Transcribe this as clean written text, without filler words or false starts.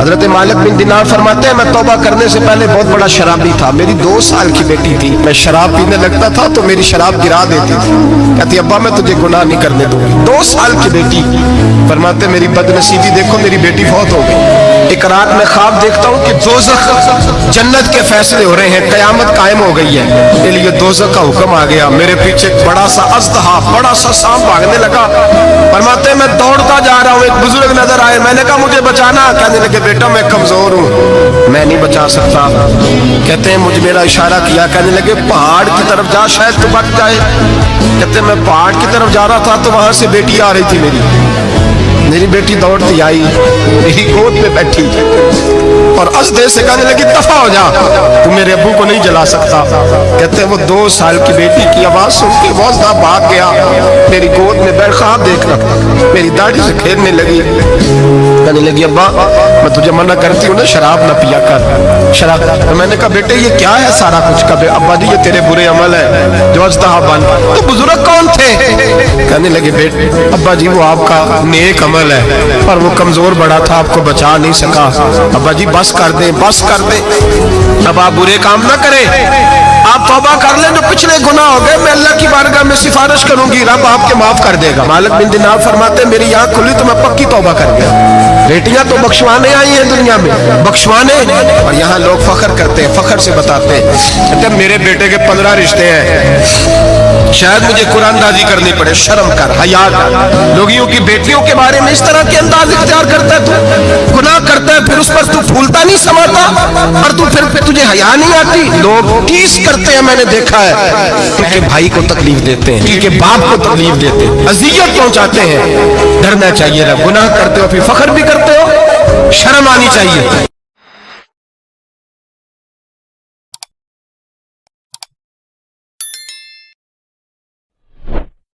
حضرت مالک بن دینار فرماتے ہیں میں توبہ کرنے سے پہلے بہت بڑا شرابی تھا، میری 2 سال کی بیٹی تھی، میں شراب پینے لگتا تھا تو میری شراب گرا دیتی تھی، کہتی ابا میں تجھے گناہ نہیں کرنے دوں گی۔ 2 سال کی بیٹی، فرماتے میری بدنصیبی دیکھو میری بیٹی فوت ہو گئی۔ ایک رات میں خواب دیکھتا ہوں کہ دوزخ جنت کے فیصلے ہو رہے ہیں، قیامت قائم ہو گئی ہے، میرے لیے دوزخ کا حکم آ گیا، میرے پیچھے ایک بڑا سا اژدہا، بڑا سا سانپ بھاگنے لگا۔ فرماتے ہیں میں دوڑتا جا رہا ہوں، ایک بزرگ نظر آئے، میں نے کہا مجھے بچانا، کہنے لگے بیٹا میں کمزور ہوں، میں نہیں بچا سکتا۔ کہتے ہیں مجھ میرا اشارہ کیا، کہنے لگے پہاڑ کی طرف جا شاید تو بچ جائے۔ کہتے ہیں میں پہاڑ کی طرف جا رہا تھا تو وہاں سے بیٹی آ رہی تھی، میری بیٹی دوڑتی آئی، میری گود میں بیٹھی اور اژدہے سے کہنے لگی دفع ہو جا، تو میرے ابو کو نہیں جلا سکتا۔ کہتے ہیں وہ 2 سال کی بیٹی کی آواز سن کے وہ اژدہا بھاگ گیا، میری گود میں بیٹھ خواب دیکھنا، میری داڑھی سے کھیلنے لگی، کہنے لگی ابا میں تجھے منع کرتی ہوں نا شراب نہ پیا کر، شراب۔ میں نے کہا بیٹے یہ کیا ہے سارا کچھ؟ کبھی ابا جی یہ تیرے برے عمل ہے جو اژدہا بن۔ تو بزرگ کون تھے؟ کہنے لگے بیٹے ابا جی وہ آپ کا نیک عمل ہے، پر وہ کمزور بڑا تھا، آپ کو بچا نہیں سکا، ابا جی بس کر دیں بس کر دیں، اب آپ برے کام نہ کریں، آپ توبہ کر لیں، جو پچھلے گناہ ہو گئے میں اللہ کی بارگاہ میں سفارش کروں گی، رب آپ کے معاف کر دے گا۔ مالک بن دینار فرماتے ہیں میری آنکھ کھلی تو میں پکی توبہ کر گیا۔ بیٹیاں تو بخشوانے آئی ہیں دنیا میں، بخشوانے، اور یہاں لوگ فخر کرتے ہیں، فخر سے بتاتے ہیں، کہتے ہیں میرے بیٹے کے 15 رشتے ہیں، شاید مجھے قرآن دازی کرنی پڑے، شرم کر، حیا کر۔ لوگیوں کی بیٹیوں کے بارے میں اس طرح کے انداز اختیار کرتا ہے، تو گناہ کرتا ہے پھر اس پر تو پھولتا نہیں سماتا، اور تو پھر تجھے حیا نہیں آتی۔ لوگ ٹیس کرتے ہیں، میں نے دیکھا ہے، کیونکہ بھائی کو تکلیف دیتے ہیں، کیونکہ باپ کو تکلیف دیتے ہیں، اذیت پہنچاتے ہیں۔ ڈرنا چاہیے، گناہ کرتے ہو پھر فخر بھی کرتے ہو، شرم آنی چاہیے۔